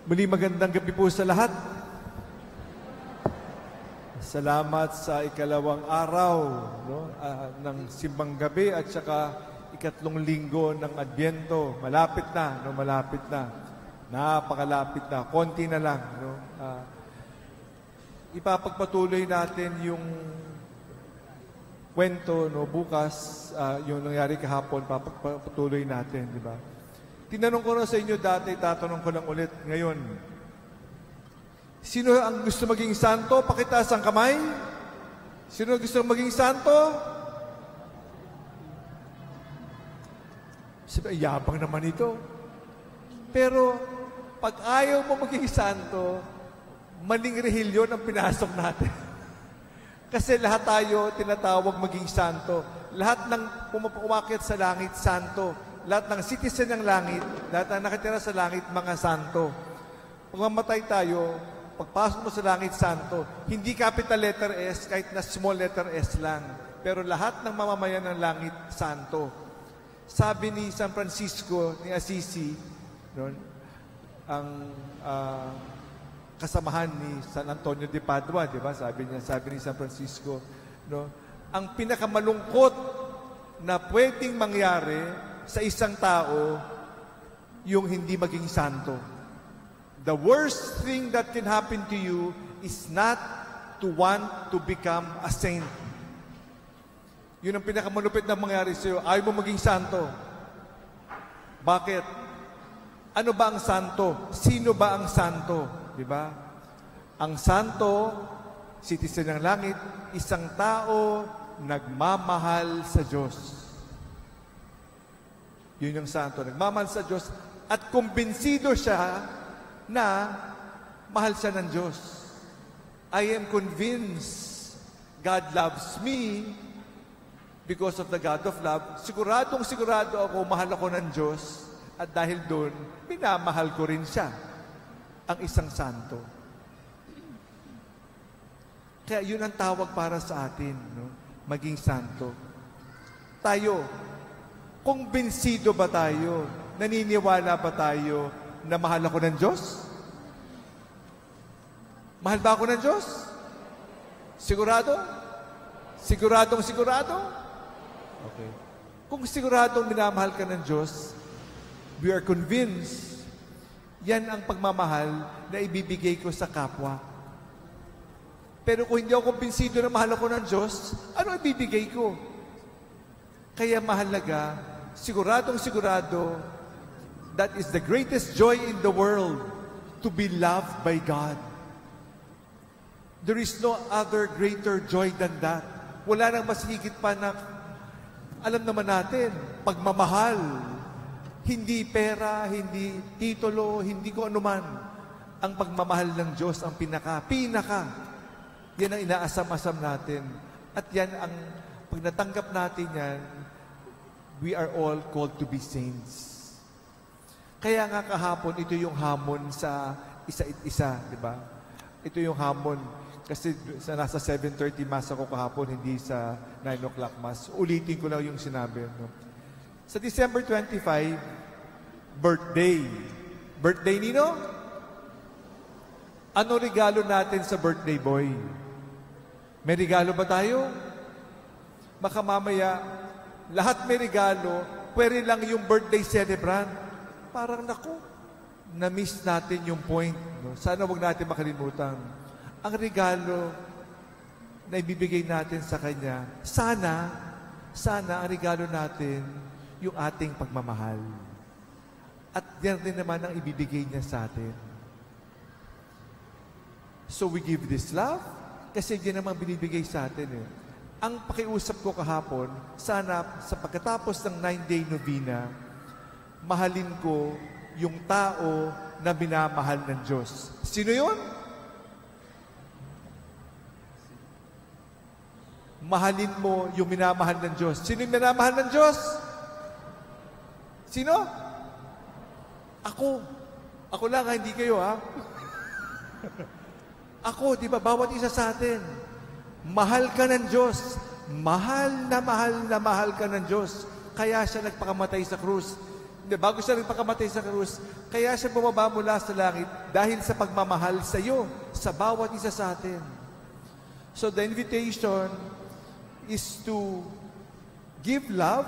Muli magandang gabi po sa lahat. Salamat sa ikalawang araw ng simbang gabi at saka ikatlong linggo ng Adbyento. Malapit na, malapit na. Napakalapit na. Konti na lang. Ipapagpatuloy natin yung kwento bukas, yung nangyari kahapon, papagpatuloy natin, di ba? Tinanong ko na sa inyo dati, tatanong ko lang ulit ngayon. Sino ang gusto maging santo? Pakitaas ang kamay. Sino ang gusto maging santo? Sabi, yabang naman ito. Pero, pag ayaw mo maging santo, maling rehilyon ang pinasok natin. Kasi lahat tayo tinatawag maging santo. Lahat ng umakyat sa langit, santo. Lahat ng citizen ng langit, lahat ng nakatira sa langit, mga santo. Pag mamatay tayo, pagpasok mo sa langit, santo. Hindi capital letter S, kahit na small letter S lang. Pero lahat ng mamamayan ng langit, santo. Sabi ni San Francisco, ni Assisi, ang kasamahan ni San Antonio de Padua, di ba? Sabi ni San Francisco, ang pinakamalungkot na pwedeng mangyari sa isang tao, yung hindi maging santo. The worst thing that can happen to you is not to want to become a saint. Yun ang pinakamalupit na mangyari sa iyo. Ayaw mo maging santo. Bakit? Ano ba ang santo? Sino ba ang santo? Diba? Ang santo, citizen ng langit, isang tao nagmamahal sa Diyos. Yun yung santo. Nagmamahal sa Diyos at kumbinsido siya na mahal siya ng Diyos. I am convinced God loves me because of the God of love. Siguradong sigurado ako, mahal ako ng Diyos at dahil doon, minamahal ko rin siya, ang isang santo. Kaya yun ang tawag para sa atin, maging santo. Tayo, kumbinsido ba tayo? Naniniwala ba tayo na mahal ako ng Diyos? Mahal ba ako ng Diyos? Sigurado? Siguradong sigurado? Okay. Kung siguradong minamahal ka ng Diyos, we are convinced, yan ang pagmamahal na ibibigay ko sa kapwa. Pero kung hindi ako kumbinsido na mahal ako ng Diyos, ano ibibigay ko? Kaya mahalaga, siguradong sigurado, that is the greatest joy in the world, to be loved by God. There is no other greater joy than that. Wala nang mas higit pa na, alam naman natin, pagmamahal, hindi pera, hindi titulo, hindi ko anuman. Ang pagmamahal ng Diyos ang pinaka. Yan ang inaasam-asam natin. At yan ang, pag natanggap natin yan, we are all called to be saints. Kaya nga kahapon, ito yung hamon sa isa-isa, di ba? Ito yung hamon. Kasi nasa 7:30 Mass ako kahapon, hindi sa 9 o'clock Mass. Ulitin ko lang yung sinabi. Sa December 25, birthday. Birthday nino? Ano regalo natin sa birthday boy? May regalo ba tayo? Baka mamaya, lahat may regalo, pwede lang yung birthday celebrant. Parang na-miss natin yung point. Sana wag natin makalimutan. Ang regalo na ibibigay natin sa Kanya, sana ang regalo natin yung ating pagmamahal. At yan din naman ang ibibigay niya sa atin. So we give this love, kasi yan naman binibigay sa atin. Ang pakiusap ko kahapon, sana sa pagkatapos ng 9-day novena, mahalin ko yung tao na minamahal ng Diyos. Sino yun? Mahalin mo yung minamahal ng Diyos. Sino yung minamahal ng Diyos? Sino? Ako. Ako lang, hindi kayo, ha? Ako, di ba, bawat isa sa atin. Mahal ka ng Diyos. Mahal na mahal ka ng Diyos. Kaya siya nagpakamatay sa krus. Hindi, bago siya nagpakamatay sa krus, kaya siya bumaba mula sa langit dahil sa pagmamahal sa iyo, sa bawat isa sa atin. So the invitation is to give love,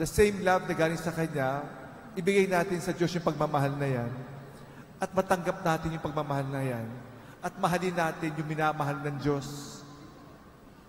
the same love na galing sa Kanya, ibigay natin sa Diyos yung pagmamahal na yan, at matanggap natin yung pagmamahal na yan, at mahalin natin yung minamahal ng Diyos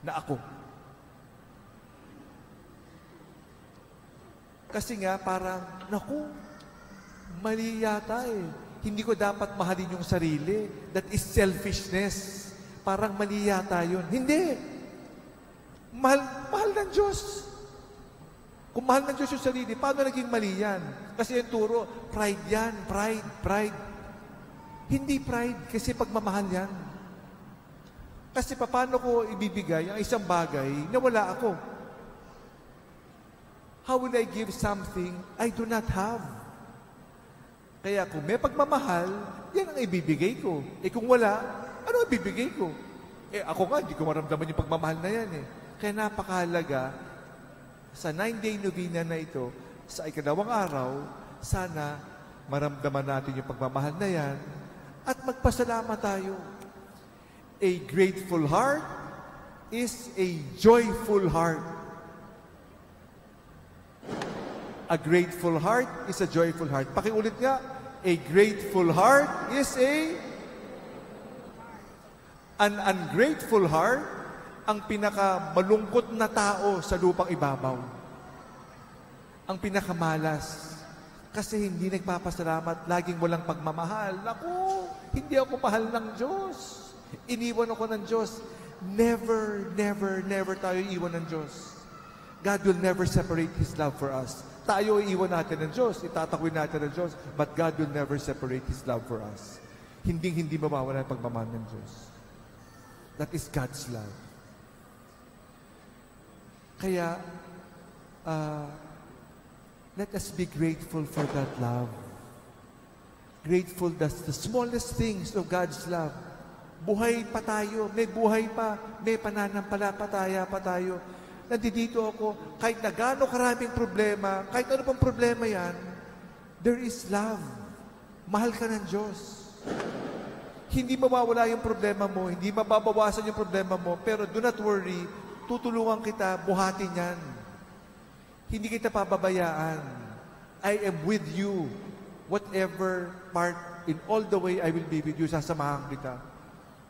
na ako. Kasi nga parang, naku, mali yata eh. Hindi ko dapat mahalin yung sarili. That is selfishness. Parang mali yata yun. Hindi. Mahal ng Diyos. Kung mahal ng Diyos yung sarili, paano naging mali yan? Kasi yung turo, pride yan. Pride. Hindi pride, kasi pagmamahal yan. Kasi paano ko ibibigay ang isang bagay na wala ako? How will I give something I do not have? Kaya kung may pagmamahal, yan ang ibibigay ko. Kung wala, ano ibibigay ko? Ako nga, hindi ko maramdaman yung pagmamahal na yan Kaya napakahalaga, sa 9-day novena na ito, sa ikalawang araw, sana maramdaman natin yung pagmamahal na yan at magpasalamat tayo. A grateful heart is a joyful heart. A grateful heart is a joyful heart. Pakiulit nga. A grateful heart is an ungrateful heart, ang pinakamalungkot na tao sa lupang ibabaw. Ang pinakamalas. Kasi hindi nagpapasalamat, laging walang pagmamahal. Naku, hindi ako mahal ng Diyos. Iniwan ako ng Diyos. Never tayo iwan ng Diyos. God will never separate His love for us. Tayo iiwan natin ng Diyos, itatakwin natin ng Diyos, but God will never separate His love for us. Hindi mawawala ang pagmamahal ng Diyos. That is God's love. Kaya, let us be grateful for that love. Grateful that the smallest things of God's love. Buhay pa tayo, may buhay pa, may pananampalataya pa tayo. Nandito ako, kahit na gaano karaming problema, kahit ano pang problema yan, there is love. Mahal ka ng Diyos. Hindi mawawala yung problema mo, hindi mababawasan yung problema mo, pero do not worry, tutulungan kita, buhatin yan. Hindi kita pababayaan. I am with you. Whatever part, in all the way, I will be with you. Sasamahan kita.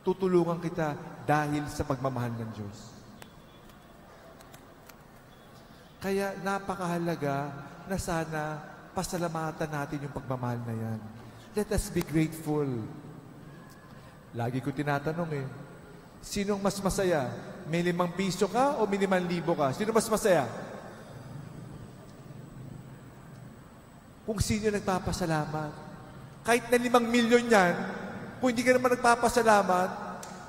Tutulungan kita dahil sa pagmamahal ng Diyos. Kaya napakahalaga na sana pasalamatan natin yung pagmamahal na yan. Let us be grateful. Lagi ko tinatanong sinong mas masaya? May 5 piso ka o may 5,000 ka? Sino mas masaya? Kung sino nagpapasalamat. Kahit na 5 milyon yan, kung hindi ka naman nagpapasalamat,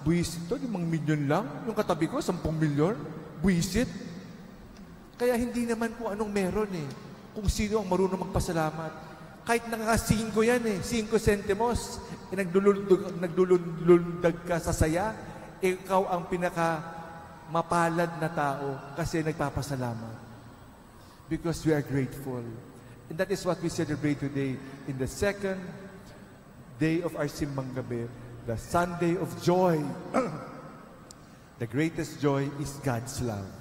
buwisit to, 5 milyon lang. Yung katabi ko, 10 milyon. Buwisit. Kaya hindi naman kung anong meron kung sino ang marunong magpasalamat. Kahit nakaka-5 yan 5 centimos, nagdulundag ka sa saya, ikaw ang pinaka-mapalad na tao kasi nagpapasalamat. Because we are grateful. And that is what we celebrate today in the second day of our Simbang Gabi, the Sunday of joy. The greatest joy is God's love.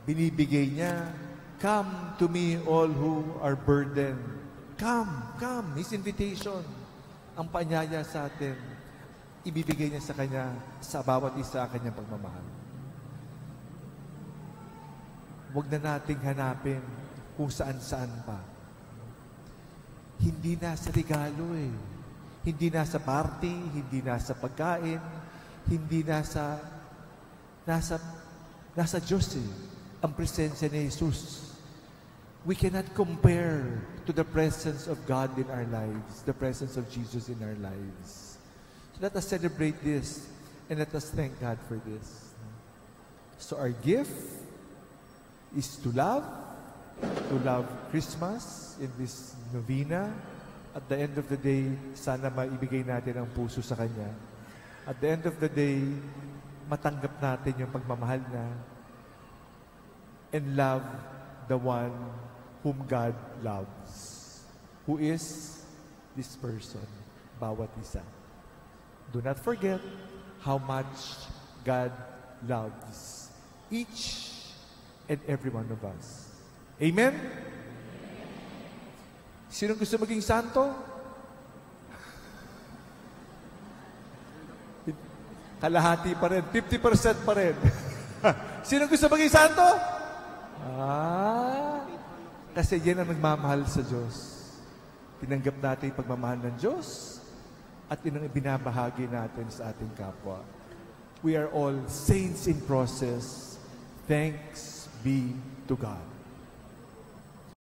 Binibigay niya, come to me all who are burdened. Come. His invitation. Ang paanyaya sa atin, ibibigay niya sa Kanya, sa bawat isa Kanyang pagmamahal. Huwag na nating hanapin kung saan-saan pa. Hindi na sa regalo Hindi na sa party, hindi na sa pagkain, hindi nasa Diyos ang presensya ni Jesus. We cannot compare to the presence of God in our lives, the presence of Jesus in our lives. So let us celebrate this and let us thank God for this. So our gift is to love Christmas in this novena. At the end of the day, sana maibigay natin ang puso sa Kanya. At the end of the day, matanggap natin yung pagmamahal na and love the one whom God loves. Who is this person? Bawat isa. Do not forget how much God loves each and every one of us. Amen? Sino gusto maging santo? Kalahati pa rin. 50% pa rin. Sino gusto maging santo? Kasi yan ang nagmamahal sa Diyos. Tinanggap natin yung pagmamahal ng Diyos at yun ang ibinabahagi natin sa ating kapwa. We are all saints in process. Thanks be to God.